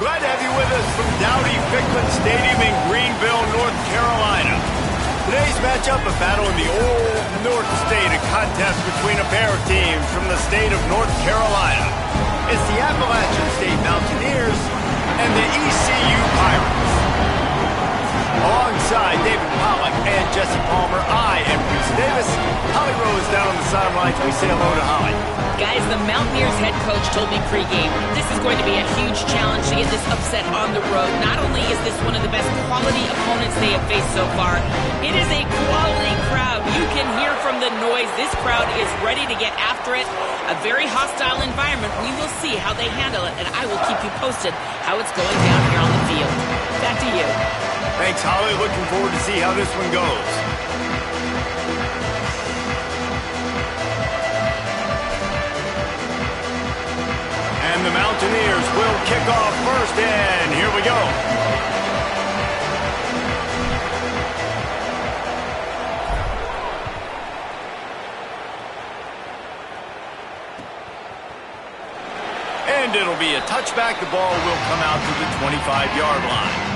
Glad to have you with us from Dowdy-Ficklen Stadium in Greenville, North Carolina. Today's matchup, a battle in the old North State, a contest between a pair of teams from the state of North Carolina. It's the Appalachian State Mountaineers and the ECU Pirates. Alongside David Pollack and Jesse Palmer, I am Reese Davis. Holly Rose down on the sidelines. We say hello to Holly. Guys, the Mountaineers head coach told me pregame, this is going to be a huge challenge to get this upset on the road. Not only is this one of the best quality opponents they have faced so far, it is a quality crowd. You can hear from the noise. This crowd is ready to get after it. A very hostile environment. We will see how they handle it, and I will keep you posted how it's going down here on the field. Back to you. Thanks, Holly. Looking forward to see how this one goes. And the Mountaineers will kick off first, and here we go. And it'll be a touchback. The ball will come out to the 25-yard line.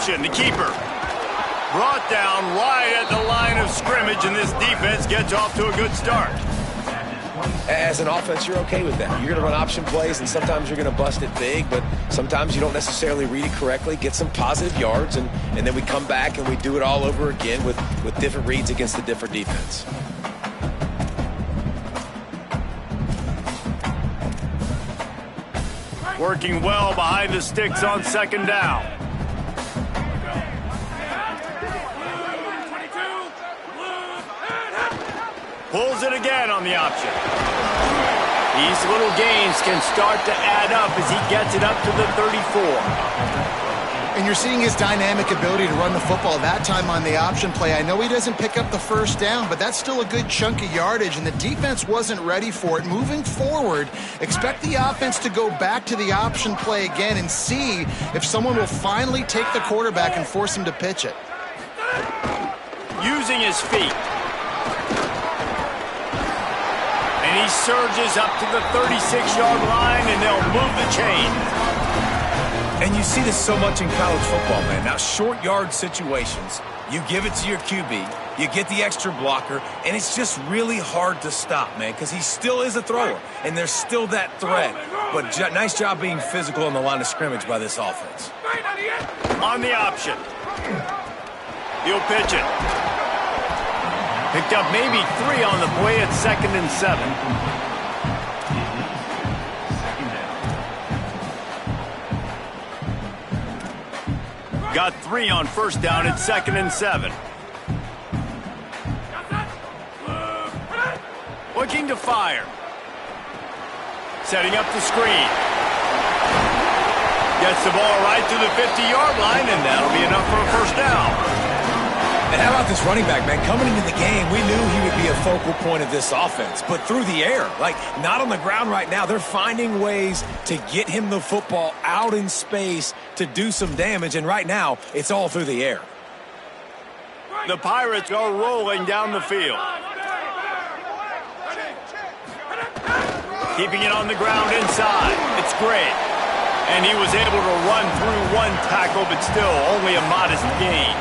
The keeper brought down right at the line of scrimmage, and this defense gets off to a good start. As an offense, you're okay with that. You're going to run option plays, and sometimes you're going to bust it big, but sometimes you don't necessarily read it correctly, get some positive yards, and then we come back and we do it all over again with different reads against a different defense. Working well behind the sticks on second down. Pulls it again on the option. These little gains can start to add up as he gets it up to the 34. And you're seeing his dynamic ability to run the football that time on the option play. I know he doesn't pick up the first down, but that's still a good chunk of yardage, and the defense wasn't ready for it. Moving forward, expect the offense to go back to the option play again and see if someone will finally take the quarterback and force him to pitch it. Using his feet. And he surges up to the 36-yard line, and they'll move the chain. And you see this so much in college football, man. Now, short yard situations, you give it to your QB, you get the extra blocker, and it's just really hard to stop, man, because he still is a thrower, and there's still that threat. But nice job being physical on the line of scrimmage by this offense. On the option. He'll pitch it. Picked up maybe 3 on the play at 2nd and 7. Got 3 on first down at 2nd and 7. Looking to fire. Setting up the screen. Gets the ball right to the 50-yard line, and that'll be enough for a first down. And how about this running back, man? Coming into the game, we knew he would be a focal point of this offense. But through the air, like not on the ground right now, they're finding ways to get him the football out in space to do some damage. And right now, it's all through the air. The Pirates are rolling down the field. Keeping it on the ground inside. It's great. And he was able to run through 1 tackle, but still only a modest gain.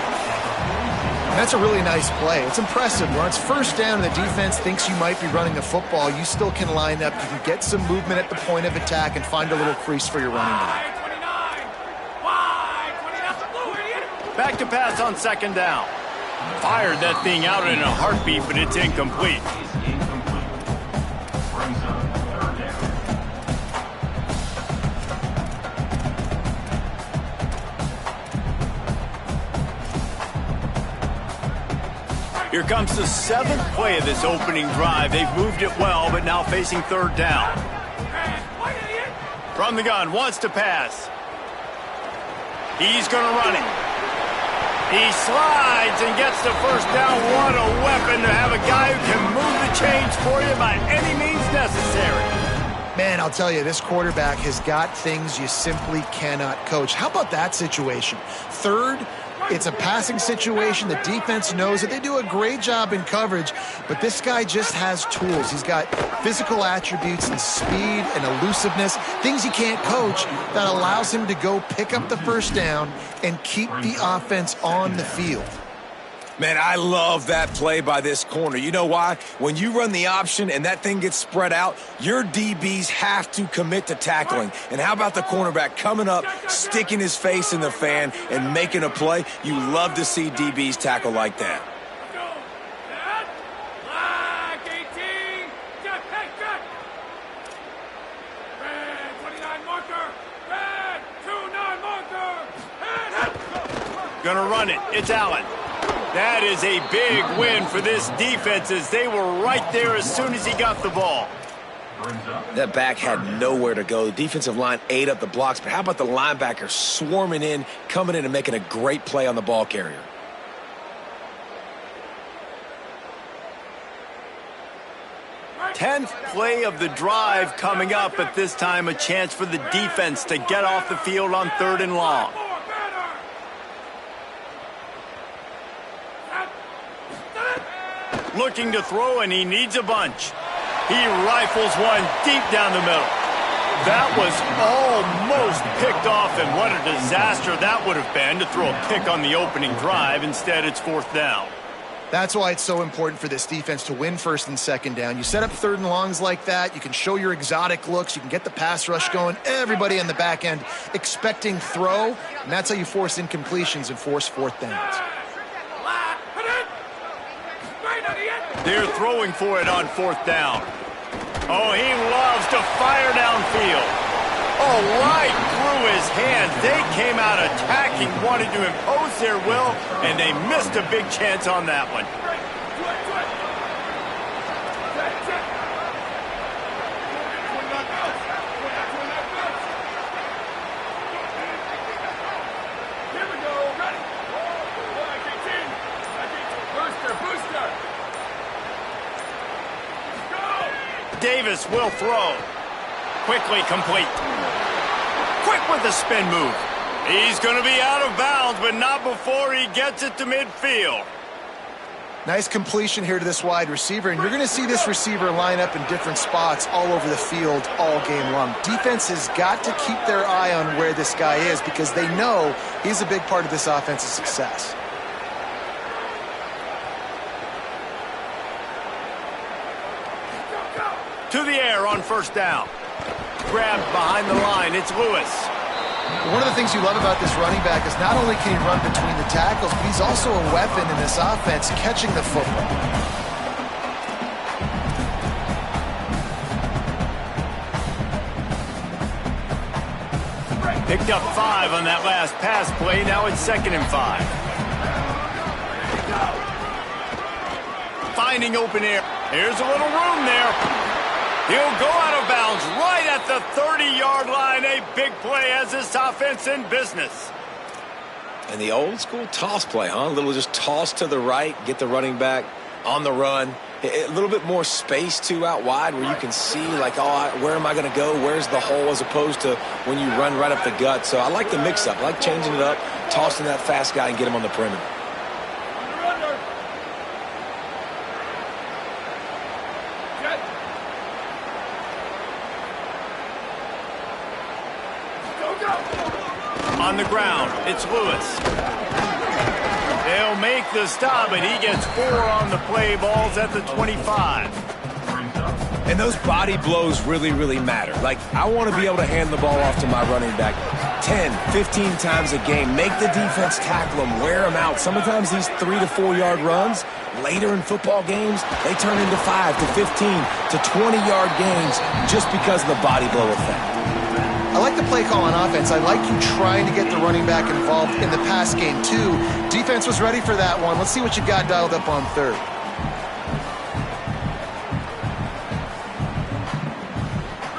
That's a really nice play. It's impressive. Where it's first down and the defense thinks you might be running the football, you still can line up. You can get some movement at the point of attack and find a little crease for your running back. Back to pass on 2nd down. Fired that thing out in a heartbeat, but it's incomplete. Here comes the seventh play of this opening drive. They've moved it well, but now facing third down. From the gun, wants to pass. He's going to run it. He slides and gets the first down. What a weapon to have a guy who can move the chains for you by any means necessary. Man, I'll tell you, this quarterback has got things you simply cannot coach. How about that situation? Third, it's a passing situation. The defense knows it. They do a great job in coverage, but this guy just has tools. He's got physical attributes and speed and elusiveness, things he can't coach, that allows him to go pick up the first down and keep the offense on the field. Man, I love that play by this corner. You know why? When you run the option and that thing gets spread out, your DBs have to commit to tackling. And how about the cornerback coming up, sticking his face in the fan, and making a play? You love to see DBs tackle like that. Gonna run it. It's Allen. That is a big win for this defense, as they were right there as soon as he got the ball. That back had nowhere to go. The defensive line ate up the blocks, but how about the linebacker swarming in, coming in and making a great play on the ball carrier? Tenth play of the drive coming up, but this time a chance for the defense to get off the field on 3rd and long. Looking to throw, and he needs a bunch. He rifles one deep down the middle. That was almost picked off, and what a disaster that would have been to throw a pick on the opening drive. Instead, it's 4th down. That's why it's so important for this defense to win 1st and 2nd down. You set up 3rd and longs like that, you can show your exotic looks, you can get the pass rush going, everybody on the back end expecting throw, and that's how you force incompletions and force 4th downs. They're throwing for it on 4th down. Oh, he loves to fire downfield. Oh, right through his hands. They came out attacking, wanted to impose their will, and they missed a big chance on that one. Davis will throw. Quickly complete. Quick with the spin move. He's going to be out of bounds, but not before he gets it to midfield. Nice completion here to this wide receiver, and you're going to see this receiver line up in different spots all over the field all game long. Defense has got to keep their eye on where this guy is because they know he's a big part of this offense's success. To the air on 1st down. Grabbed behind the line. It's Lewis. One of the things you love about this running back is not only can he run between the tackles, but he's also a weapon in this offense catching the football. Picked up 5 on that last pass play. Now it's 2nd and 5. Finding open air. Here's a little room there. He'll go out of bounds right at the 30-yard line. A big play as this offense in business. And the old school toss play, huh? A little just toss to the right, get the running back on the run. A little bit more space, too, out wide where you can see, like, oh, where am I going to go? Where's the hole, as opposed to when you run right up the gut. So I like the mix-up. I like changing it up, tossing that fast guy and get him on the perimeter. On the ground, it's Lewis. They'll make the stop, and he gets 4 on the play. Ball's at the 25. And those body blows really, really matter. Like, I want to be able to hand the ball off to my running back 10, 15 times a game. Make the defense tackle him, wear him out. Sometimes these 3 to 4 yard runs, later in football games, they turn into 5 to 15 to 20 yard games just because of the body blow effect. I like the play call on offense. I like you trying to get the running back involved in the pass game, too. Defense was ready for that one. Let's see what you got dialed up on third.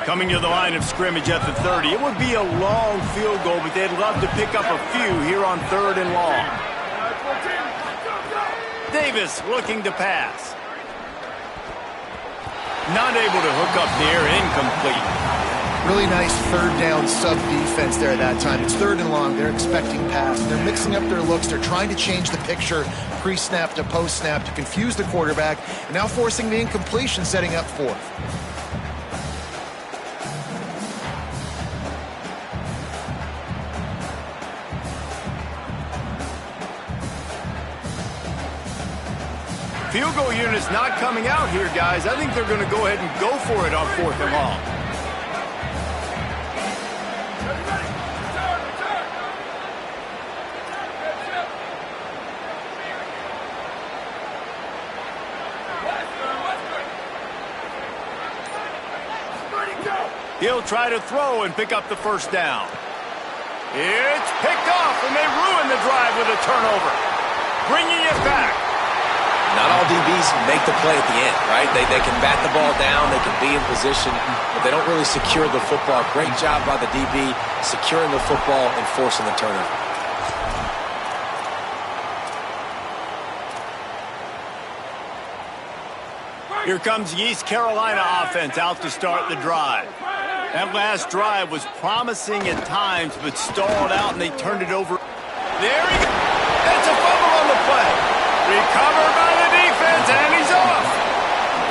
Coming to the line of scrimmage at the 30. It would be a long field goal, but they'd love to pick up a few here on 3rd and long. Davis looking to pass. Not able to hook up there, incomplete. Really nice 3rd down sub defense there at that time. It's 3rd and long. They're expecting pass. They're mixing up their looks. They're trying to change the picture pre-snap to post-snap to confuse the quarterback, and now forcing the incompletion, setting up 4th. Field goal unit's not coming out here, guys. I think they're going to go ahead and go for it on 4th and long. He'll try to throw and pick up the 1st down. It's picked off, and they ruin the drive with a turnover. Bringing it back. Not all DBs make the play at the end, right? They can bat the ball down, they can be in position, but they don't really secure the football. Great job by the DB securing the football and forcing the turnover. Here comes the East Carolina offense out to start the drive. That last drive was promising at times, but stalled out, and they turned it over. There he goes. That's a fumble on the play. Recovered by the defense, and he's off.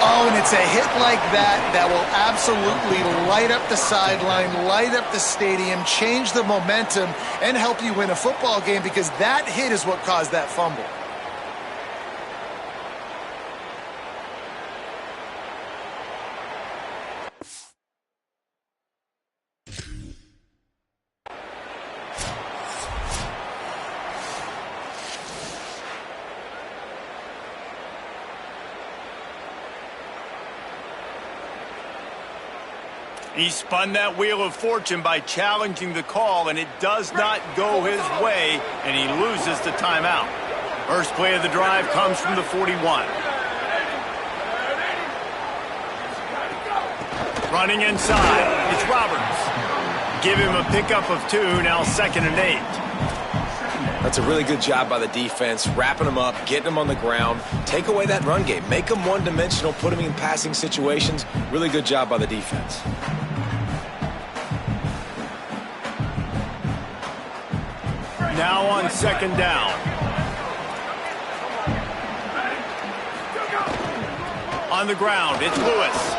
Oh, and it's a hit like that that will absolutely light up the sideline, light up the stadium, change the momentum, and help you win a football game, because that hit is what caused that fumble. He spun that wheel of fortune by challenging the call, and it does not go his way, and he loses the timeout. First play of the drive comes from the 41. Running inside, it's Roberts. Give him a pickup of 2, now 2nd and 8. That's a really good job by the defense, wrapping them up, getting them on the ground. Take away that run game. Make them one-dimensional, put them in passing situations. Really good job by the defense. Now on 2nd down. On the ground, it's Lewis.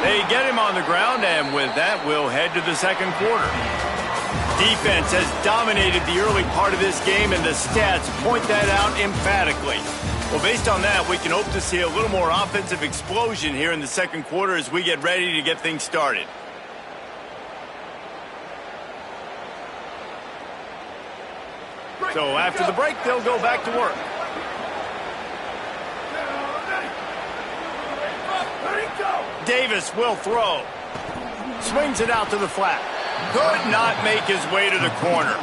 They get him on the ground, and with that, we'll head to the 2nd quarter. Defense has dominated the early part of this game, and the stats point that out emphatically. Well, based on that, we can hope to see a little more offensive explosion here in the 2nd quarter as we get ready to get things started. So after the break, they'll go back to work. Davis will throw. Swings it out to the flat. Could not make his way to the corner.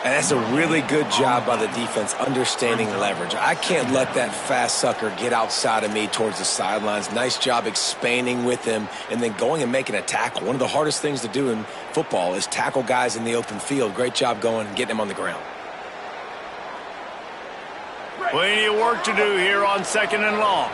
And that's a really good job by the defense understanding leverage. I can't let that fast sucker get outside of me towards the sidelines. Nice job expanding with him and then going and making a tackle. One of the hardest things to do in football is tackle guys in the open field. Great job going and getting him on the ground. Plenty of work to do here on 2nd and long.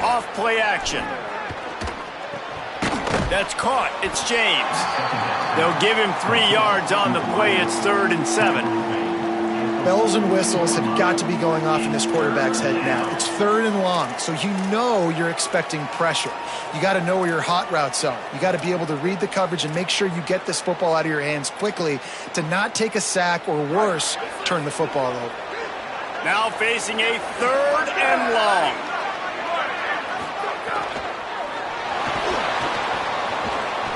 Off play action. That's caught. It's James. They'll give him 3 yards on the play. It's 3rd and 7. Bells and whistles have got to be going off in this quarterback's head now. It's 3rd and long, so you know you're expecting pressure. You got to know where your hot routes are. You got to be able to read the coverage and make sure you get this football out of your hands quickly to not take a sack or worse, turn the football over. Now facing a 3rd and long.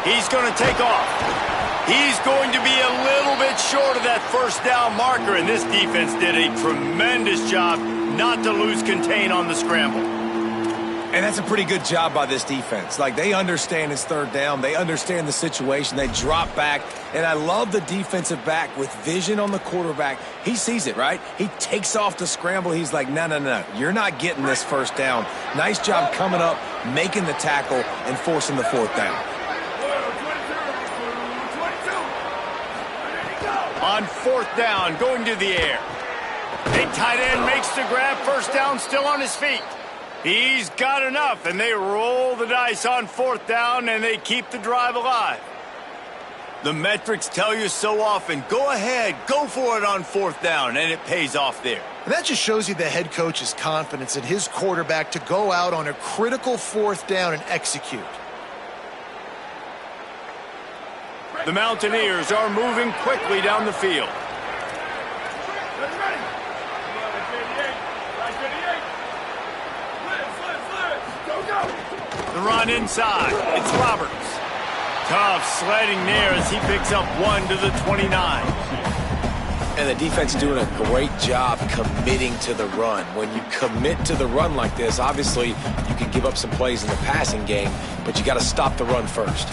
He's going to take off. He's going to be a little bit short of that first down marker, and this defense did a tremendous job not to lose contain on the scramble. And that's a pretty good job by this defense. Like, they understand it's third down. They understand the situation. They drop back. And I love the defensive back with vision on the quarterback. He sees it, right? He takes off the scramble. He's like, no, no, no. You're not getting this first down. Nice job coming up, making the tackle, and forcing the fourth down. On fourth down, going to the air. A tight end makes the grab. First down, still on his feet. He's got enough, and they roll the dice on fourth down, and they keep the drive alive. The metrics tell you so often, go ahead, go for it on fourth down, and it pays off there. And that just shows you the head coach's confidence in his quarterback to go out on a critical fourth down and execute. The Mountaineers are moving quickly down the field. The run inside. It's Roberts. Tough sledding there as he picks up 1 to the 29. And the defense doing a great job committing to the run. When you commit to the run like this, obviously you can give up some plays in the passing game, but you got to stop the run first.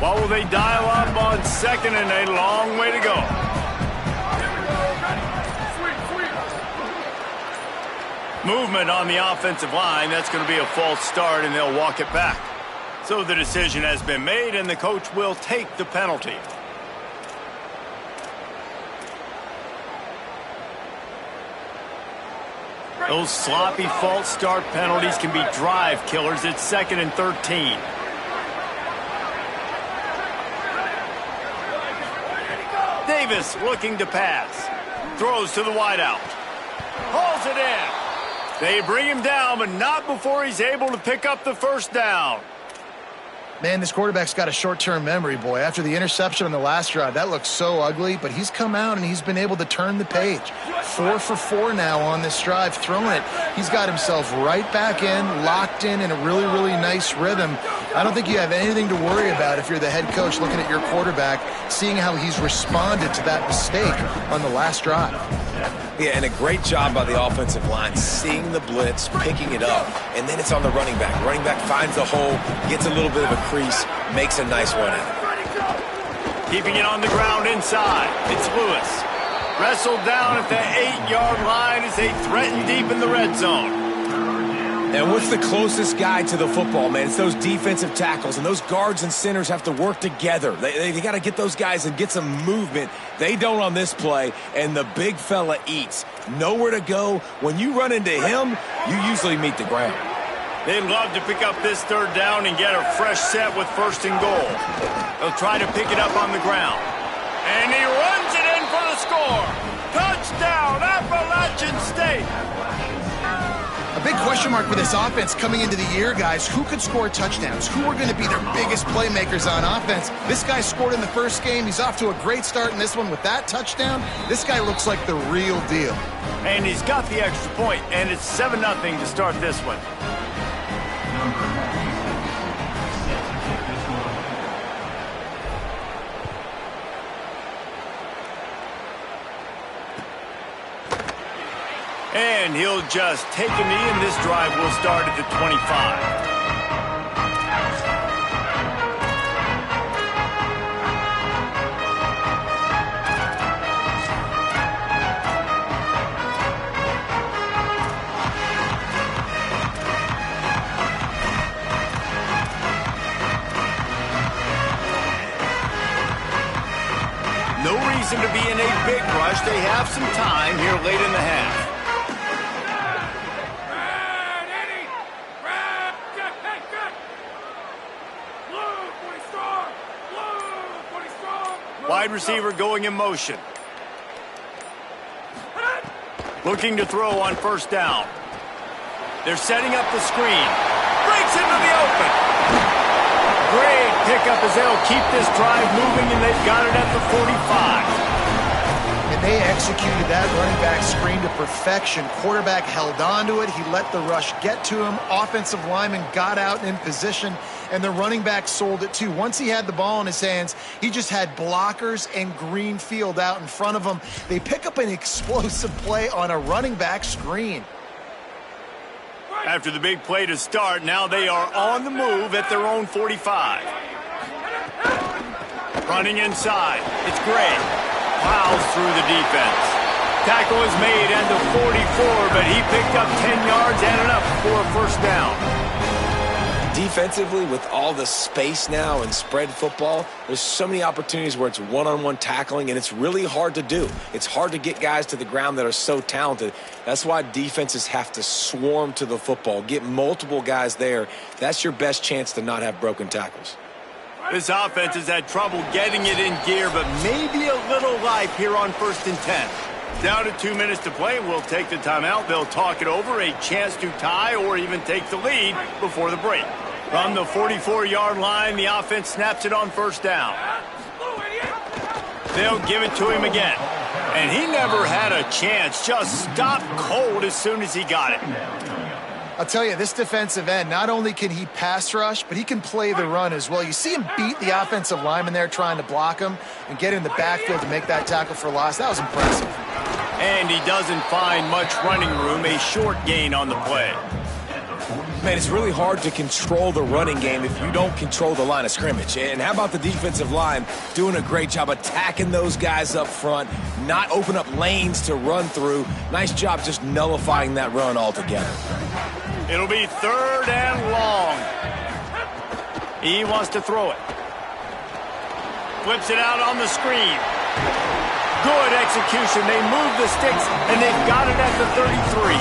What will they dial up on second and a long way to go? Movement on the offensive line. That's going to be a false start, and they'll walk it back. So the decision has been made, and the coach will take the penalty. Those sloppy false start penalties can be drive killers. It's 2nd and 13. Davis looking to pass. Throws to the wideout. Hauls it in. They bring him down, but not before he's able to pick up the first down. Man, this quarterback's got a short-term memory, boy. After the interception on the last drive, that looked so ugly, but he's come out and he's been able to turn the page. 4 for 4 now on this drive, throwing it. He's got himself right back in, locked in a really, really nice rhythm. I don't think you have anything to worry about if you're the head coach looking at your quarterback, seeing how he's responded to that mistake on the last drive. Yeah, and a great job by the offensive line, seeing the blitz, picking it up, and then it's on the running back. Running back finds the hole, gets a little bit of a crease, makes a nice run at it. Keeping it on the ground inside. It's Lewis. Wrestled down at the 8-yard line as they threaten deep in the red zone. And what's the closest guy to the football, man? It's those defensive tackles, and those guards and centers have to work together. They got to get those guys and get some movement. They don't on this play, and the big fella eats. Nowhere to go. When you run into him, you usually meet the ground. They'd love to pick up this third down and get a fresh set with 1st and goal. They'll try to pick it up on the ground. And he runs it in for the score. Touchdown, Appalachian State. A big question mark for this offense coming into the year, guys. Who could score touchdowns? Who are going to be their biggest playmakers on offense? This guy scored in the first game. He's off to a great start in this one with that touchdown. This guy looks like the real deal. And he's got the extra point, and it's 7-0 to start this one. And he'll just take a knee, and this drive will start at the 25. No reason to be in a big rush. They have some time here late in the half. Wide receiver going in motion. Looking to throw on 1st down. They're setting up the screen. Breaks into the open. Great pickup as they'll keep this drive moving, and they've got it at the 45. And they executed that running back screen to perfection. Quarterback held on to it. He let the rush get to him. Offensive lineman got out in position, and the running back sold it too. Once he had the ball in his hands, he just had blockers and green field out in front of him. They pick up an explosive play on a running back screen. After the big play to start, now they are on the move at their own 45. Running inside. It's Gray. Plows through the defense. Tackle is made at the 44, but he picked up 10 yards and enough for a first down. Defensively, with all the space now and spread football, there's so many opportunities where it's one-on-one tackling, and it's really hard to do. It's hard to get guys to the ground that are so talented. That's why defenses have to swarm to the football, get multiple guys there. That's your best chance to not have broken tackles. This offense has had trouble getting it in gear, but maybe a little life here on 1st and 10. Down to 2 minutes to play. We'll take the timeout. They'll talk it over, a chance to tie or even take the lead before the break. From the 44-yard line, the offense snaps it on first down. They'll give it to him again. And he never had a chance. Just stopped cold as soon as he got it. I'll tell you, this defensive end, not only can he pass rush, but he can play the run as well. You see him beat the offensive lineman there trying to block him and get in the backfield to make that tackle for loss. That was impressive. And he doesn't find much running room, a short gain on the play. Man, it's really hard to control the running game if you don't control the line of scrimmage. And how about the defensive line doing a great job attacking those guys up front, not open up lanes to run through. Nice job just nullifying that run altogether. It'll be 3rd and long. He wants to throw it. Flips it out on the screen. Good execution. They move the sticks, and they've got it at the 33.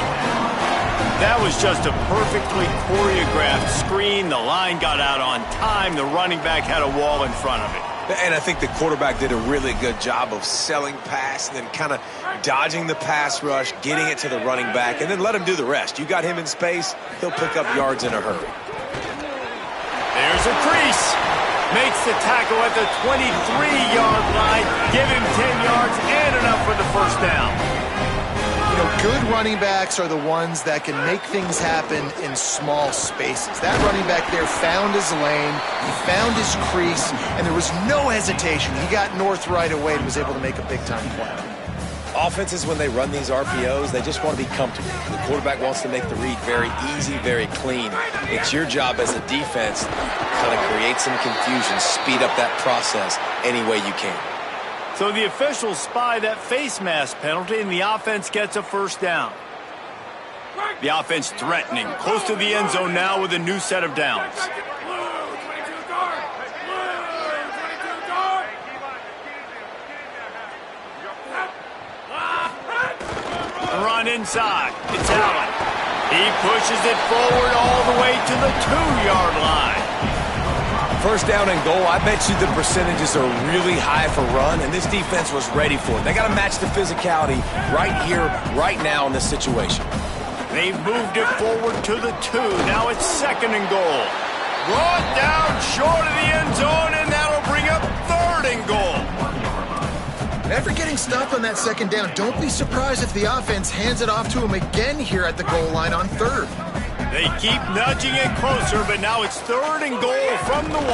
That was just a perfectly choreographed screen. The line got out on time. The running back had a wall in front of it. And I think the quarterback did a really good job of selling pass and then kind of dodging the pass rush, getting it to the running back, and then let him do the rest. You got him in space, he'll pick up yards in a hurry. There's a crease. Makes the tackle at the 23-yard line. Give him 10 yards and enough for the first down. You know, good running backs are the ones that can make things happen in small spaces. That running back there found his lane, he found his crease, and there was no hesitation. He got north right away and was able to make a big-time play. Offenses, when they run these RPOs, they just want to be comfortable. The quarterback wants to make the read very easy, very clean. It's your job as a defense to kind of create some confusion, speed up that process any way you can. So the officials spy that face mask penalty, and the offense gets a first down. The offense threatening, close to the end zone now with a new set of downs. Run inside. It's Allen. He pushes it forward all the way to the 2-yard line. First down and goal, I bet you the percentages are really high for run, and this defense was ready for it. They got to match the physicality right here, right now in this situation. They've moved it forward to the 2. Now it's 2nd and goal. Brought down short of the end zone, and that'll bring up 3rd and goal. After getting stopped on that 2nd down, don't be surprised if the offense hands it off to him again here at the goal line on 3rd. They keep nudging it closer, but now it's 3rd and goal from the 1.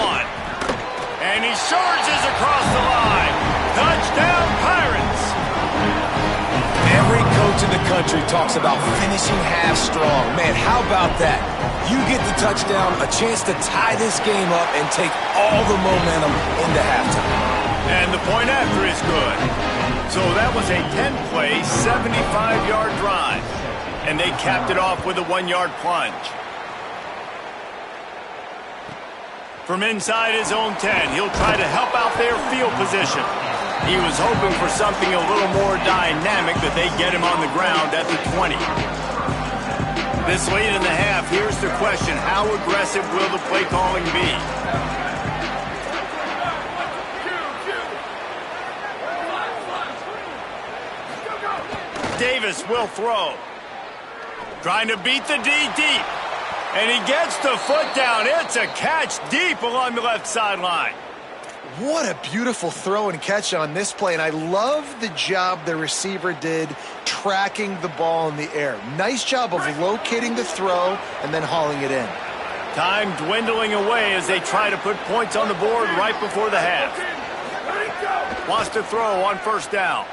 And he surges across the line. Touchdown, Pirates! Every coach in the country talks about finishing half strong. Man, how about that? You get the touchdown, a chance to tie this game up and take all the momentum into halftime. And the point after is good. So that was a 10-play, 75-yard drive. And they capped it off with a 1-yard plunge. From inside his own 10, he'll try to help out their field position. He was hoping for something a little more dynamic, but they get him on the ground at the 20. This late in the half, here's the question: how aggressive will the play calling be? Davis will throw. Trying to beat the D deep. And he gets the foot down. It's a catch deep along the left sideline. What a beautiful throw and catch on this play, and I love the job the receiver did tracking the ball in the air. Nice job of locating the throw and then hauling it in. Time dwindling away as they try to put points on the board right before the half. Wants to throw on first down.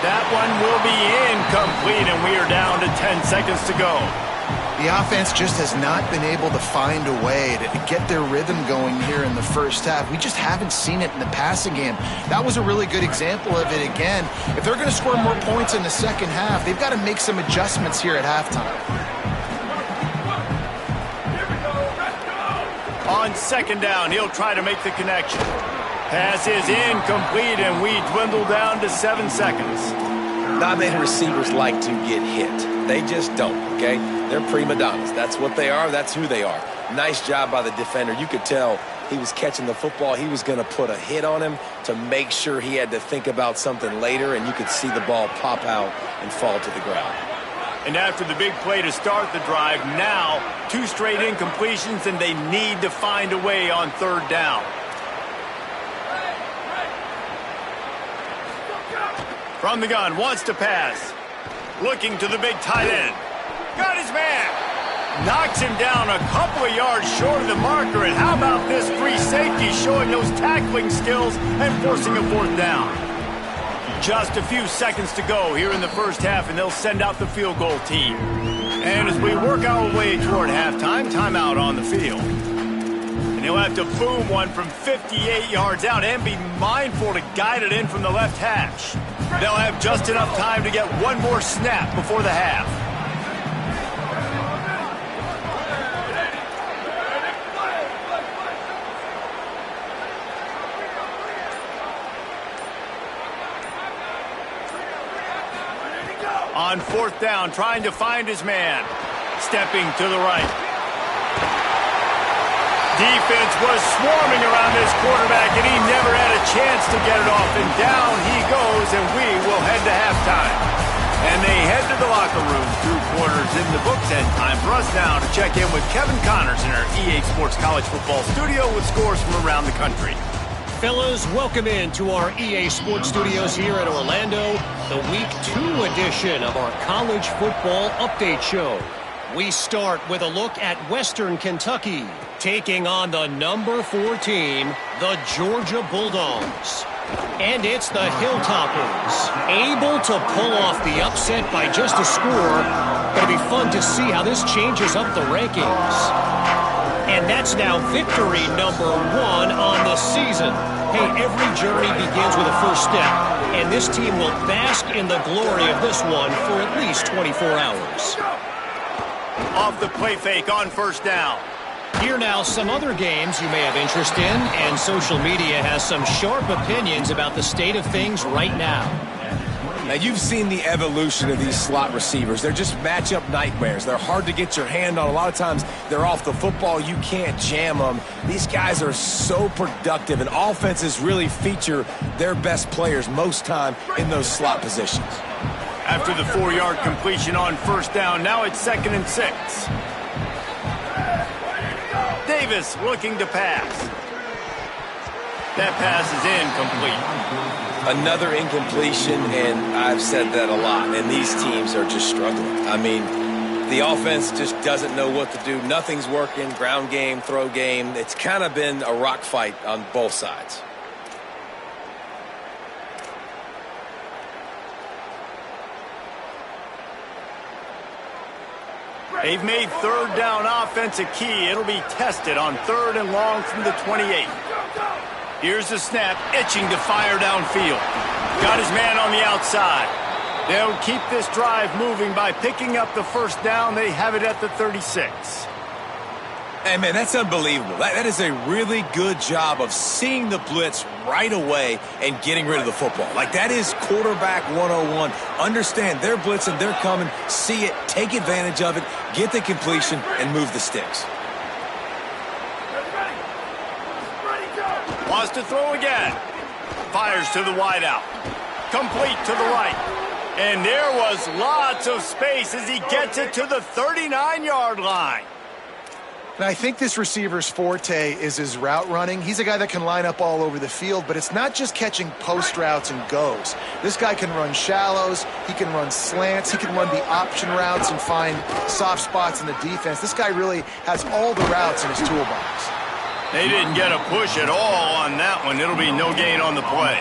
That one will be incomplete, and we are down to 10 seconds to go. The offense just has not been able to find a way to get their rhythm going here in the first half. We just haven't seen it in the passing game. That was a really good example of it again. If they're going to score more points in the second half, they've got to make some adjustments here at halftime. On second down, he'll try to make the connection. Pass is incomplete, and we dwindle down to 7 seconds. Not many receivers like to get hit. They just don't, okay? They're prima donnas. That's what they are. That's who they are. Nice job by the defender. You could tell he was catching the football. He was going to put a hit on him to make sure he had to think about something later, and you could see the ball pop out and fall to the ground. And after the big play to start the drive, now 2 straight incompletions, and they need to find a way on third down. From the gun, wants to pass. Looking to the big tight end. Got his man. Knocks him down a couple of yards short of the marker. And how about this free safety showing those tackling skills and forcing a fourth down? Just a few seconds to go here in the first half, and they'll send out the field goal team. And as we work our way toward halftime, timeout on the field. And he'll have to boom one from 58 yards out and be mindful to guide it in from the left hash. They'll have just enough time to get one more snap before the half. On fourth down, trying to find his man. Stepping to the right. Defense was swarming around this quarterback, and he never had a chance to get it off. And down he goes, and we will head to halftime. And they head to the locker room. 2 quarters in the books, and time for us now to check in with Kevin Connors in our EA Sports College Football studio with scores from around the country. Fellas, welcome in to our EA Sports Studios here in Orlando, the Week 2 edition of our College Football Update Show. We start with a look at Western Kentucky, taking on the number 4 team, the Georgia Bulldogs. And it's the Hilltoppers, able to pull off the upset by just a score. It'll be fun to see how this changes up the rankings. And that's now victory number 1 on the season. Hey, every journey begins with a first step, and this team will bask in the glory of this one for at least 24 hours. Off the play fake on first down. Here now some other games you may have interest in, and social media has some sharp opinions about the state of things right now. Now, you've seen the evolution of these slot receivers. They're just matchup nightmares. They're hard to get your hand on. A lot of times, they're off the football. You can't jam them. These guys are so productive, and offenses really feature their best players most time in those slot positions. After the 4-yard completion on first down, now it's 2nd and 6. Davis looking to pass. That pass is incomplete. Another incompletion, and I've said that a lot, and these teams are just struggling. I mean, the offense just doesn't know what to do. Nothing's working, ground game, throw game. It's kind of been a rock fight on both sides. They've made third down offense a key. It'll be tested on 3rd and long from the 28. Here's the snap, itching to fire downfield. Got his man on the outside. They'll keep this drive moving by picking up the first down. They have it at the 36. Hey, man, that's unbelievable. That is a really good job of seeing the blitz right away and getting rid of the football. Like, that is quarterback 101. Understand they're blitzing, they're coming, see it, take advantage of it, get the completion, and move the sticks. Wants to throw again. Fires to the wideout. Complete to the right. And there was lots of space as he gets it to the 39-yard line. And I think this receiver's forte is his route running. He's a guy that can line up all over the field, but it's not just catching post routes and goes. This guy can run shallows, he can run slants, he can run the option routes and find soft spots in the defense. This guy really has all the routes in his toolbox. They didn't get a push at all on that one. It'll be no gain on the play.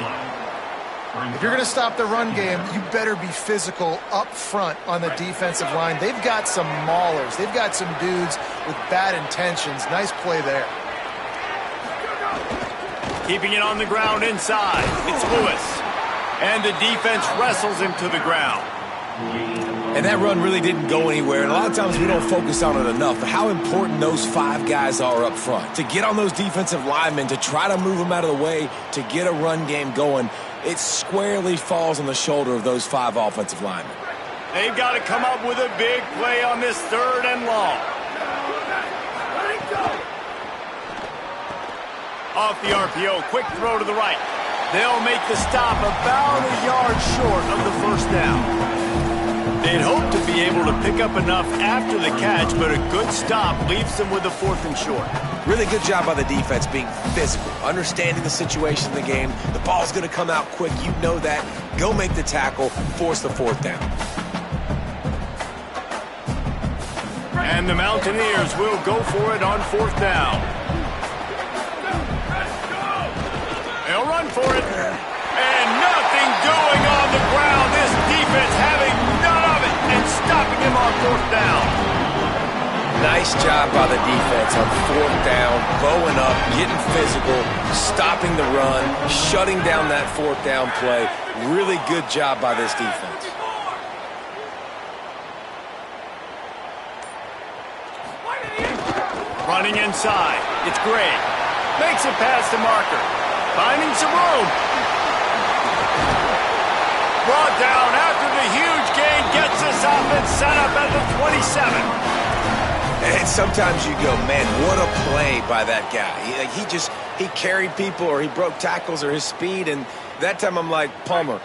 If you're going to stop the run game, you better be physical up front on the defensive line. They've got some maulers. They've got some dudes with bad intentions. Nice play there. Keeping it on the ground inside. It's Lewis. And the defense wrestles him to the ground. And that run really didn't go anywhere. And a lot of times we don't focus on it enough. But how important those 5 guys are up front. To get on those defensive linemen, to try to move them out of the way, to get a run game going. It squarely falls on the shoulder of those 5 offensive linemen. They've got to come up with a big play on this 3rd and long. Off the RPO, quick throw to the right. They'll make the stop about a yard short of the 1st down. They'd hope to be able to pick up enough after the catch, but a good stop leaves them with a 4th and short. Really good job by the defense being physical, understanding the situation in the game. The ball's going to come out quick. You know that. Go make the tackle, force the 4th down. And the Mountaineers will go for it on 4th down. They'll run for it. And nothing doing on the ground. This defense having none of it and stopping him on 4th down. Nice job by the defense on 4th down, bowing up, getting physical, stopping the run, shutting down that 4th down play. Really good job by this defense. Running inside. It's Gray. Makes it past the marker. Finding some room. Brought down after the huge gain. Gets this offense set up at the 27. And sometimes you go, man, what a play by that guy. He carried people or he broke tackles or his speed. And that time I'm like, Palmer,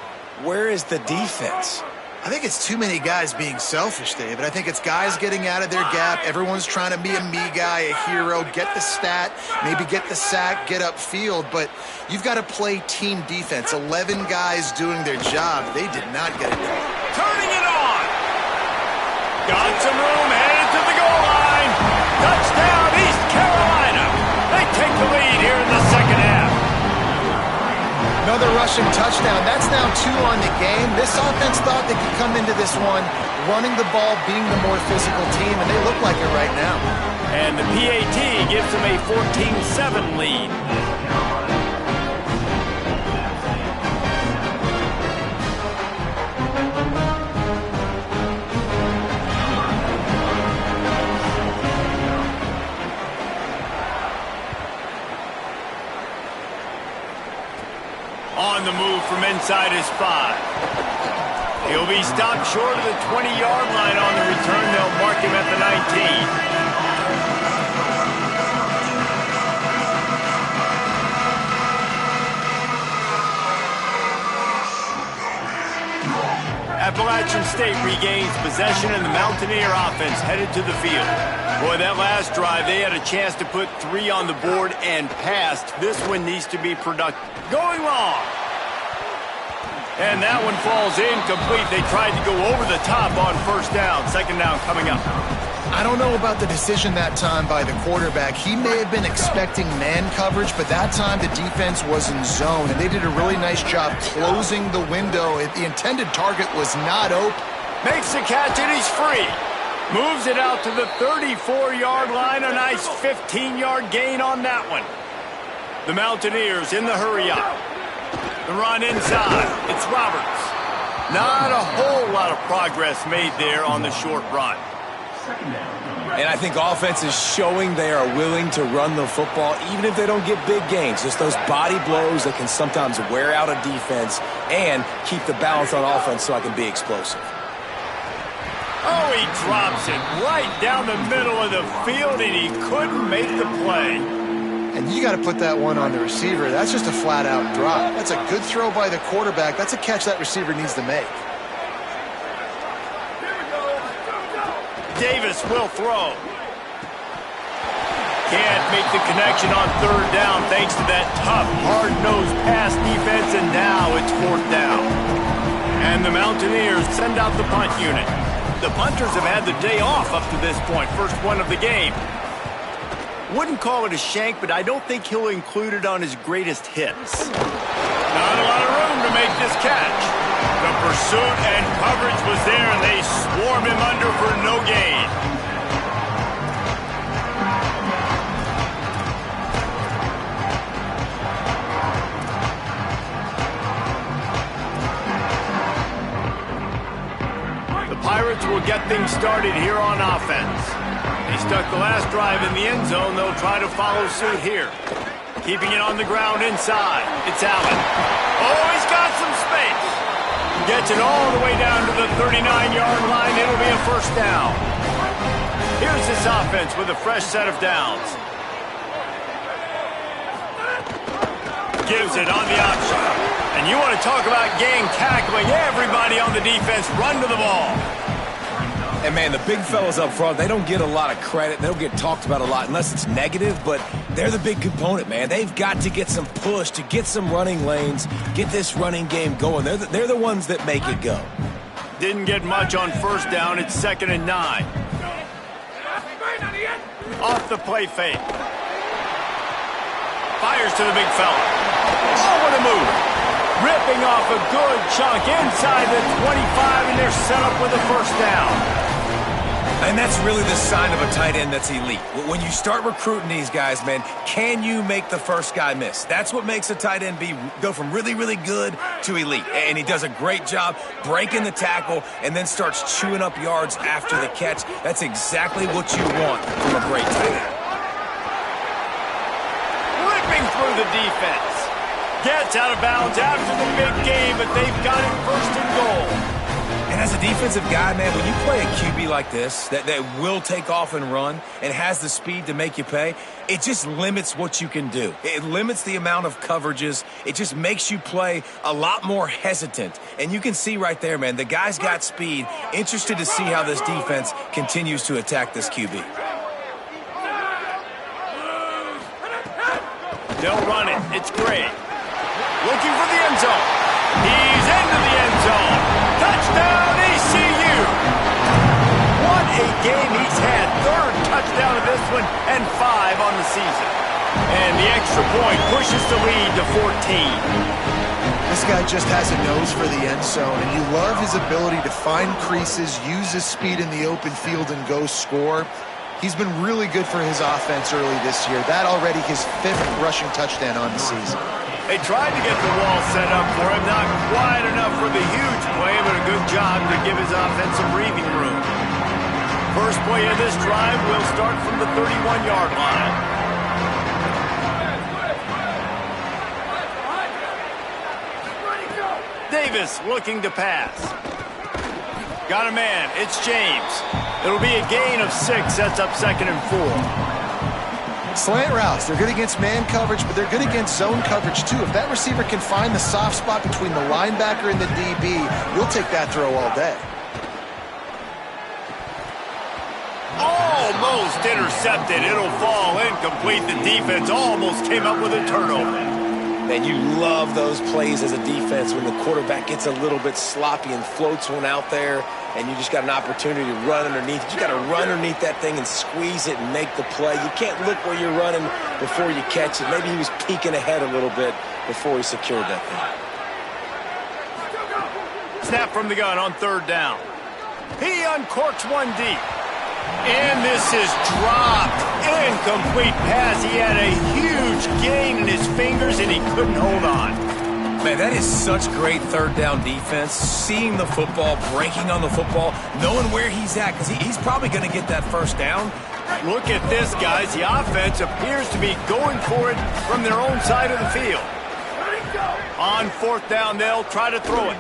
where is the defense? I think it's too many guys being selfish, David. I think it's guys getting out of their gap. Everyone's trying to be a me guy, a hero, get the stat, maybe get the sack, get upfield. But you've got to play team defense. 11 guys doing their job. They did not get it done. Turning it on. Got some room, headed to the goal line. Touchdown, East Carolina. They take the lead here in the 2nd half. Another rushing touchdown. That's now 2 on the game. This offense thought they could come into this one running the ball, being the more physical team, and they look like it right now. And the PAT gives them a 14-7 lead. On the move from inside his 5. He'll be stopped short of the 20-yard line on the return. They'll mark him at the 19. Appalachian State regains possession and the Mountaineer offense headed to the field. Boy, that last drive, they had a chance to put 3 on the board and passed. This one needs to be productive. Going long. And that one falls incomplete. They tried to go over the top on 1st down. 2nd down coming up. I don't know about the decision that time by the quarterback. He may have been expecting man coverage, but that time the defense was in zone, and they did a really nice job closing the window. The intended target was not open. Makes the catch, and he's free. Moves it out to the 34-yard line. A nice 15-yard gain on that one. The Mountaineers in the hurry-up. The run inside. It's Roberts. Not a whole lot of progress made there on the short run. And I think offense is showing they are willing to run the football, even if they don't get big gains. Just those body blows that can sometimes wear out a defense and keep the balance on offense so I can be explosive. Oh, he drops it right down the middle of the field, and he couldn't make the play. And you got to put that one on the receiver. That's just a flat-out drop. That's a good throw by the quarterback. That's a catch that receiver needs to make. Davis will throw. Can't make the connection on third down thanks to that tough, hard-nosed pass defense, and now it's fourth down. And the Mountaineers send out the punt unit. The punters have had the day off up to this point, first one of the game. Wouldn't call it a shank, but I don't think he'll include it on his greatest hits. Not a lot of room to make this catch. The pursuit and coverage was there, and they swarm him under for no gain. Pirates will get things started here on offense. They stuck the last drive in the end zone. They'll try to follow suit here. Keeping it on the ground inside. It's Allen. Oh, he's got some space. Gets it all the way down to the 39-yard line. It'll be a first down. Here's this offense with a fresh set of downs. Gives it on the option. And you want to talk about gang tackling. Everybody on the defense run to the ball. And, man, the big fellas up front, they don't get a lot of credit. They don't get talked about a lot unless it's negative, but they're the big component, man. They've got to get some push, to get some running lanes, get this running game going. They're the ones that make it go. Didn't get much on first down. It's 2nd and 9. Off the play fake. Fires to the big fella. Oh, what a move. Ripping off a good chunk inside the 25, and they're set up with a first down. And that's really the sign of a tight end that's elite. When you start recruiting these guys, man, can you make the first guy miss? That's what makes a tight end go from really, really good to elite. And he does a great job breaking the tackle and then starts chewing up yards after the catch. That's exactly what you want from a great tight end. Whipping through the defense. Gets out of bounds after the big game, but they've got it first and goal. And as a defensive guy, man, when you play a QB like this that will take off and run and has the speed to make you pay, it just limits what you can do. It limits the amount of coverages. It just makes you play a lot more hesitant. And you can see right there, man, the guy's got speed. Interested to see how this defense continues to attack this QB. They'll run it. It's great. Looking for the end zone. He's into the end zone. Touchdown, ECU. What a game he's had. 3rd touchdown of this one and 5 on the season. And the extra point pushes the lead to 14. This guy just has a nose for the end zone, and you love his ability to find creases, use his speed in the open field, and go score. He's been really good for his offense early this year. That already his 5th rushing touchdown on the season. They tried to get the wall set up for him. Not quite enough for the huge play, but a good job to give his offense some breathing room. First play of this drive will start from the 31-yard line. Davis looking to pass. Got a man. It's James. It'll be a gain of 6. Sets up 2nd and 4. Slant routes, they're good against man coverage, but they're good against zone coverage too. If that receiver can find the soft spot between the linebacker and the DB, you'll take that throw all day. Almost intercepted. It'll fall incomplete. The defense almost came up with a turnover. Man, you love those plays as a defense when the quarterback gets a little bit sloppy and floats one out there, and you just got an opportunity to run underneath it. You got to run underneath that thing and squeeze it and make the play. You can't look where you're running before you catch it. Maybe he was peeking ahead a little bit before he secured that thing. Snap from the gun on 3rd down. He uncorks one deep. And this is dropped. Incomplete pass. He had a huge gain in his fingers, and he couldn't hold on. Man, that is such great 3rd down defense. Seeing the football, breaking on the football, knowing where he's at, because he's probably going to get that first down. Look at this, guys. The offense appears to be going for it from their own side of the field. On 4th down, they'll try to throw it.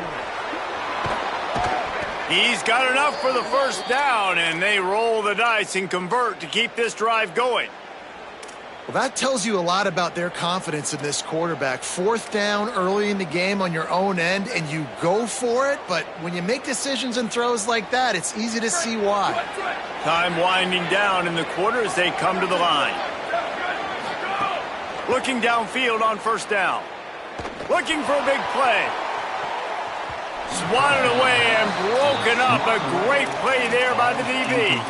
He's got enough for the first down, and they roll the dice and convert to keep this drive going. Well, that tells you a lot about their confidence in this quarterback. 4th down early in the game on your own end, and you go for it. But when you make decisions and throws like that, it's easy to see why. Time winding down in the quarter as they come to the line. Looking downfield on 1st down. Looking for a big play. Swatted away and broken up. A great play there by the DB.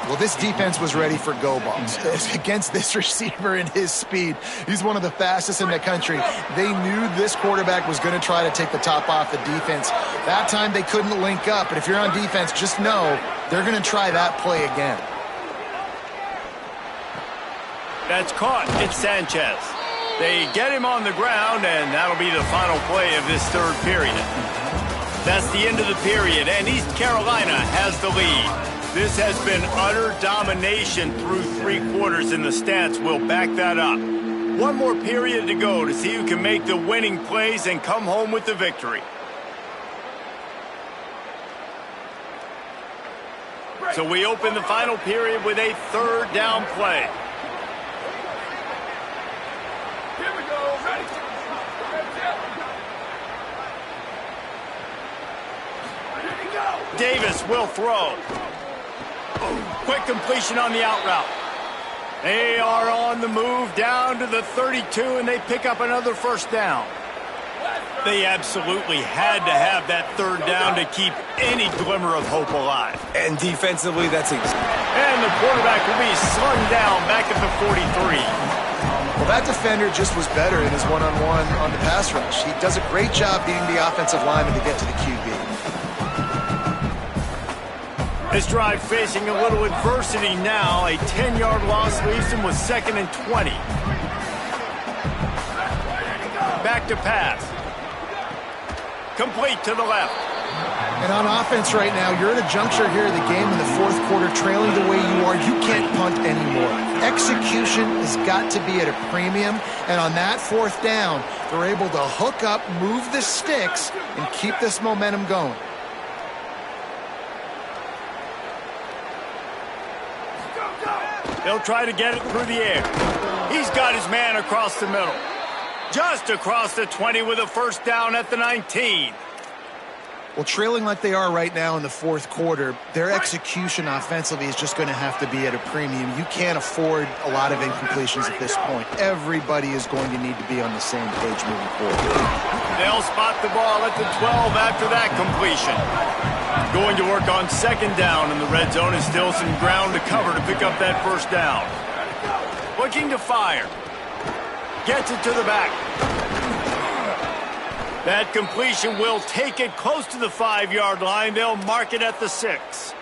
Well, this defense was ready for go balls. Against this receiver and his speed, he's one of the fastest in the country. They knew this quarterback was going to try to take the top off the defense. That time they couldn't link up, and if you're on defense, just know they're going to try that play again. That's caught. It's Sanchez. They get him on the ground, and that'll be the final play of this 3rd period. That's the end of the period, and East Carolina has the lead. This has been utter domination through 3 quarters, and the stats will back that up. One more period to go to see who can make the winning plays and come home with the victory. So we open the final period with a 3rd down play. Here we go. Ready? Davis will throw. Quick completion on the out route. They are on the move down to the 32, and they pick up another 1st down. They absolutely had to have that 3rd down to keep any glimmer of hope alive. And defensively, that's it. And the quarterback will be slung down back at the 43. Well, that defender just was better in his one-on-one on the pass rush. He does a great job beating the offensive lineman to get to the QB. This drive facing a little adversity now. A 10-yard loss leaves him with 2nd and 20. Back to pass. Complete to the left. And on offense right now, you're at a juncture here in the game in the 4th quarter, trailing the way you are. You can't punt anymore. Execution has got to be at a premium. And on that 4th down, they're able to hook up, move the sticks, and keep this momentum going. They'll try to get it through the air. He's got his man across the middle. Just across the 20 with a 1st down at the 19. Well, trailing like they are right now in the 4th quarter, their execution offensively is just going to have to be at a premium. You can't afford a lot of incompletions at this point. Everybody is going to need to be on the same page moving forward. They'll spot the ball at the 12 after that completion. Going to work on 2nd down in the red zone is still some ground to cover to pick up that 1st down. Looking to fire. Gets it to the back. That completion will take it close to the 5-yard line. They'll mark it at the 6.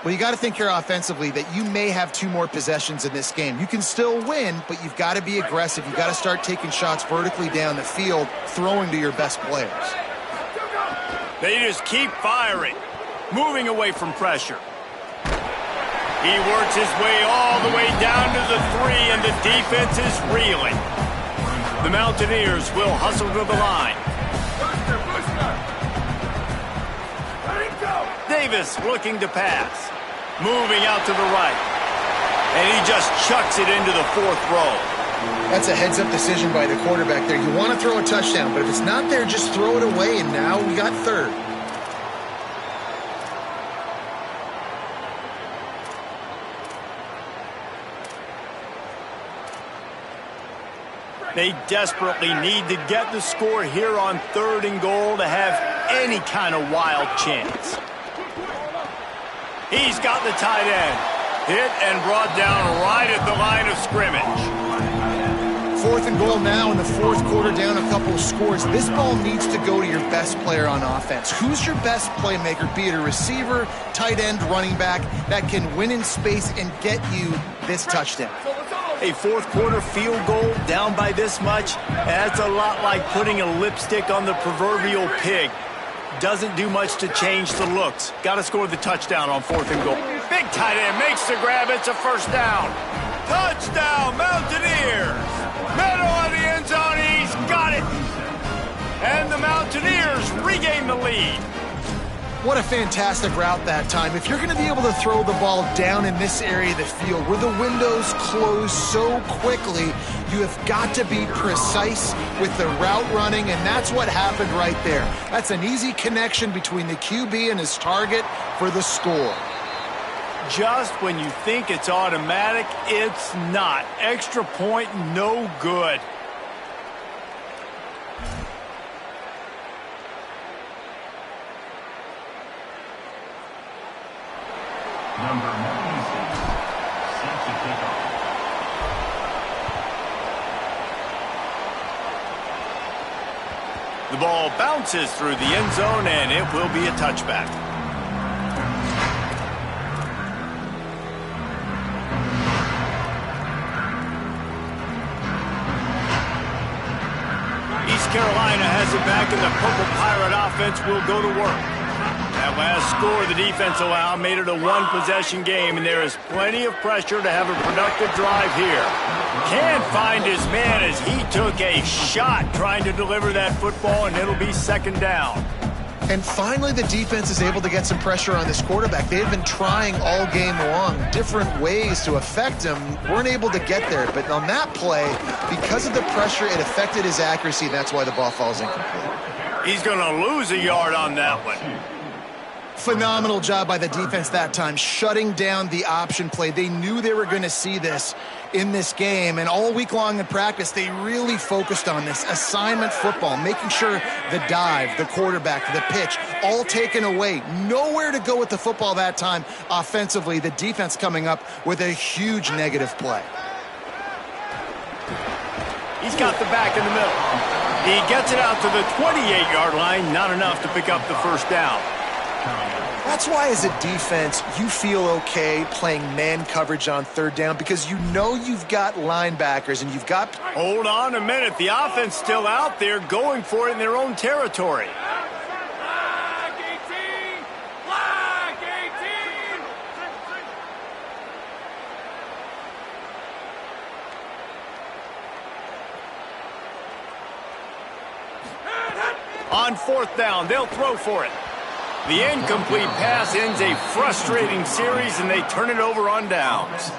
Well, you got to think here offensively that you may have 2 more possessions in this game. You can still win, but you've got to be aggressive. You've got to start taking shots vertically down the field, throwing to your best players. They just keep firing, moving away from pressure. He works his way all the way down to the 3, and the defense is reeling. The Mountaineers will hustle to the line. Davis looking to pass. Moving out to the right. And he just chucks it into the 4th row. That's a heads-up decision by the quarterback there. You want to throw a touchdown, but if it's not there, just throw it away, and now we got 3rd. They desperately need to get the score here on 3rd and goal to have any kind of wild chance. He's got the tight end. Hit and brought down right at the line of scrimmage. 4th and goal now in the 4th quarter, down a couple of scores. This ball needs to go to your best player on offense. Who's your best playmaker, be it a receiver, tight end, running back, that can win in space and get you this touchdown? A 4th quarter field goal down by this much, that's a lot like putting a lipstick on the proverbial pig. Doesn't do much to change the looks. Got to score the touchdown on 4th and goal. Big tight end makes the grab. It's a 1st down. Touchdown, Mountaineers. Meadow on the end zone. He's got it. And the Mountaineers regain the lead. What a fantastic route that time. If you're going to be able to throw the ball down in this area of the field where the windows close so quickly, you have got to be precise with the route running, and that's what happened right there. That's an easy connection between the QB and his target for the score. Just when you think it's automatic, it's not. Extra point, no good. Number 96, set to kick off. The ball bounces through the end zone, and it will be a touchback. East Carolina has it back, and the Purple Pirate offense will go to work. That last score the defense allowed made it a one-possession game, and there is plenty of pressure to have a productive drive here. Can't find his man as he took a shot trying to deliver that football, and it'll be second down. And finally, the defense is able to get some pressure on this quarterback. They've been trying all game long different ways to affect him. Weren't able to get there. But on that play, because of the pressure, it affected his accuracy. That's why the ball falls incomplete. He's going to lose a yard on that one. Phenomenal job by the defense that time, shutting down the option play. They knew they were going to see this in this game, and all week long in practice, they really focused on this assignment football, making sure the dive, the quarterback, the pitch, all taken away. Nowhere to go with the football that time offensively. The defense coming up with a huge negative play. He's got the back in the middle. He gets it out to the 28-yard line, not enough to pick up the first down. That's why as a defense, you feel okay playing man coverage on third down because you know you've got linebackers and you've got... Hold on a minute. The offense still out there going for it in their own territory. Flag 18! Flag 18! On fourth down, they'll throw for it. The incomplete pass ends a frustrating series, and they turn it over on downs.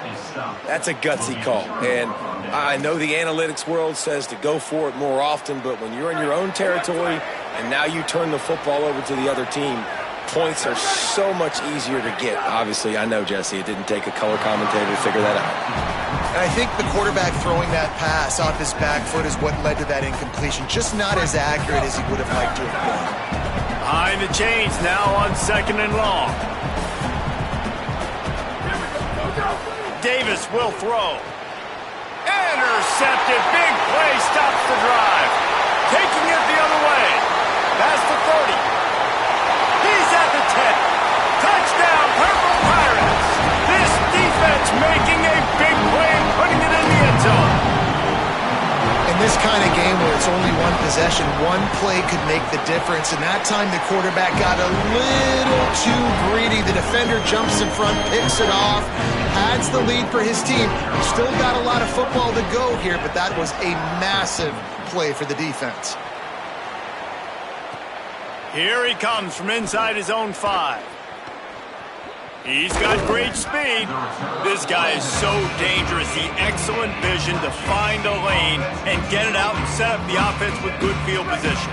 That's a gutsy call. And I know the analytics world says to go for it more often, but when you're in your own territory and now you turn the football over to the other team, points are so much easier to get. Obviously, I know, Jesse, it didn't take a color commentator to figure that out. And I think the quarterback throwing that pass off his back foot is what led to that incompletion. Just not as accurate as he would have liked to have been. Behind the chains now on second and long. Davis will throw. Intercepted. Big play stops the drive. Taking it the other way. Past the 30. He's at the 10. Touchdown, Purple Pirates. This defense making a big play and putting it in the end zone. In this kind of game where it's only one possession, one play could make the difference. And that time the quarterback got a little too greedy. The defender jumps in front, picks it off, adds the lead for his team. Still got a lot of football to go here, but that was a massive play for the defense. Here he comes from inside his own 5. He's got great speed. This guy is so dangerous. The excellent vision to find a lane and get it out and set up the offense with good field position.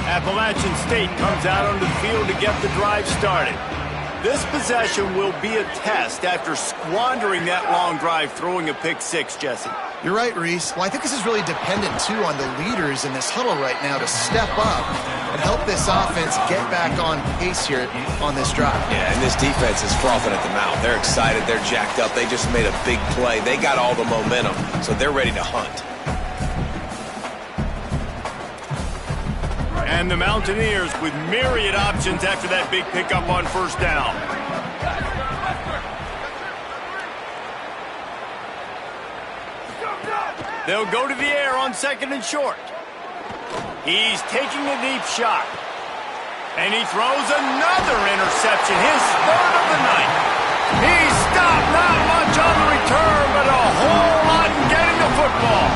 Appalachian State comes out onto the field to get the drive started. This possession will be a test after squandering that long drive, throwing a pick 6, Jesse. You're right, Reese. Well, I think this is really dependent, too, on the leaders in this huddle right now to step up and help this offense get back on pace here on this drive. Yeah, and this defense is frothing at the mouth. They're excited. They're jacked up. They just made a big play. They got all the momentum, so they're ready to hunt. And the Mountaineers with myriad options after that big pickup on first down. They'll go to the air on second and short. He's taking a deep shot. And he throws another interception, his third of the night. He stopped, not much on the return, but a whole lot in getting the football.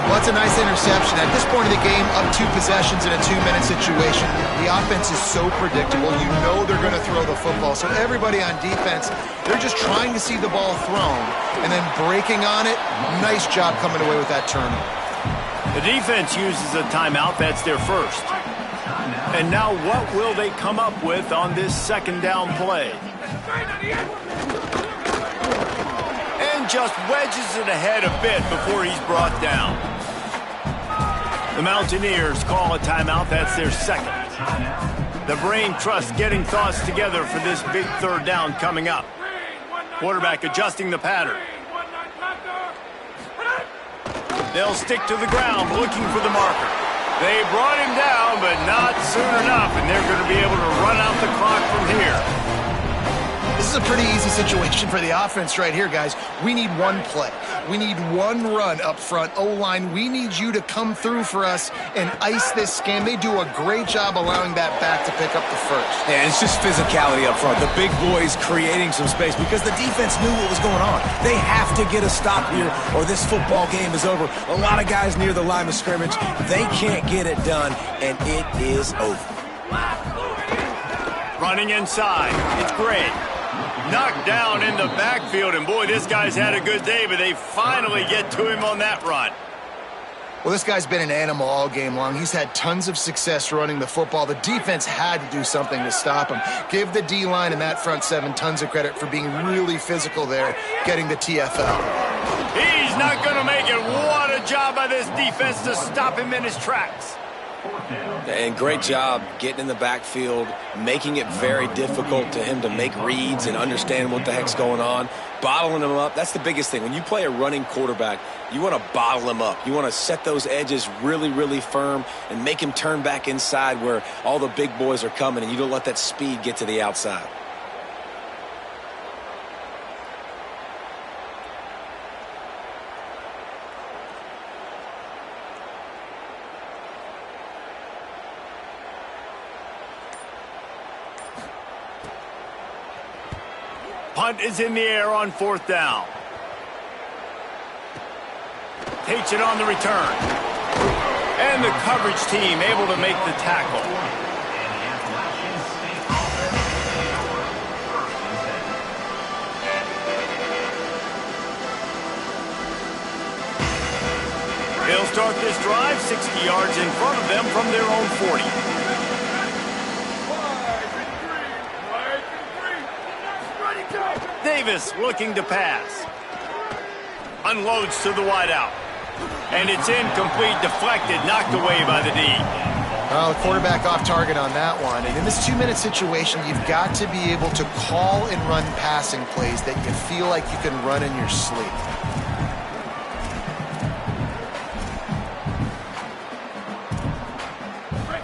Well, that's a nice interception. At this point of the game, up 2 possessions in a 2-minute situation, the offense is so predictable. You know they're going to throw the football. So everybody on defense, they're just trying to see the ball thrown and then breaking on it. Nice job coming away with that turnover. The defense uses a timeout. That's their first. And now what will they come up with on this second down play? And just wedges it ahead a bit before he's brought down. The Mountaineers call a timeout. That's their second. The brain trust getting thoughts together for this big third down coming up. Quarterback adjusting the pattern. They'll stick to the ground looking for the marker. They brought him down, but not soon enough, and they're going to be able to run out the clock from here. This is a pretty easy situation for the offense right here, guys. We need one play. We need one run up front. O-line, we need you to come through for us and ice this game. They do a great job allowing that back to pick up the first. Yeah, it's just physicality up front. The big boys creating some space because the defense knew what was going on. They have to get a stop here or this football game is over. A lot of guys near the line of scrimmage, they can't get it done, and it is over. Running inside, it's Gray. Knocked down in the backfield, and boy, this guy's had a good day, but they finally get to him on that run. Well, this guy's been an animal all game long. He's had tons of success running the football. The defense had to do something to stop him. Give the D-line and that front seven tons of credit for being really physical there, getting the TFL. He's not going to make it. What a job by this defense to stop him in his tracks. And great job getting in the backfield, making it very difficult to him to make reads and understand what the heck's going on, bottling him up. That's the biggest thing. When you play a running quarterback, you want to bottle him up. You want to set those edges really, really firm and make him turn back inside where all the big boys are coming, and you don't let that speed get to the outside. Punt is in the air on fourth down. Takes it on the return. And the coverage team able to make the tackle. They'll start this drive 60 yards in front of them from their own 40. Davis looking to pass. Unloads to the wideout. And it's incomplete, deflected, knocked away by the D. Well, the quarterback off target on that one. And in this 2-minute situation, you've got to be able to call and run passing plays that you feel like you can run in your sleep.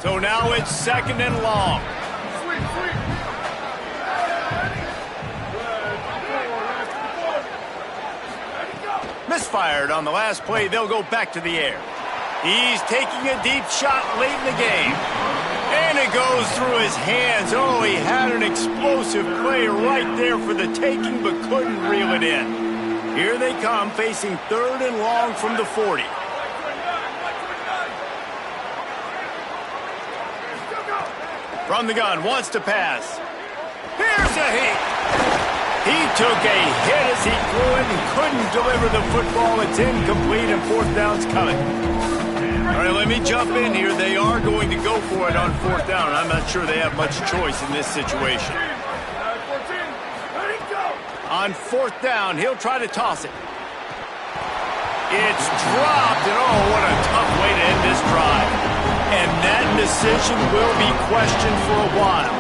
So now it's second and long. Misfired on the last play. They'll go back to the air. He's taking a deep shot late in the game. And it goes through his hands. Oh, he had an explosive play right there for the taking, but couldn't reel it in. Here they come, facing third and long from the 40. From the gun, wants to pass. Here's a hit. He took a hit as he threw it and couldn't deliver the football. It's incomplete and fourth down's coming. All right, let me jump in here. They are going to go for it on fourth down. I'm not sure they have much choice in this situation. On fourth down, he'll try to toss it. It's dropped, and oh, what a tough way to end this drive. And that decision will be questioned for a while.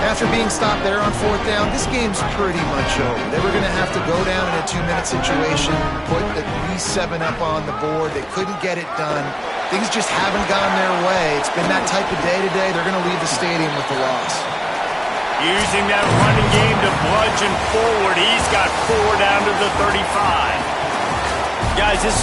After being stopped there on fourth down, this game's pretty much over. They were going to have to go down in a 2-minute situation, put at least 7 up on the board. They couldn't get it done. Things just haven't gone their way. It's been that type of day today. They're going to leave the stadium with the loss. Using that running game to bludgeon forward. He's got 4 down to the 35. Guys, this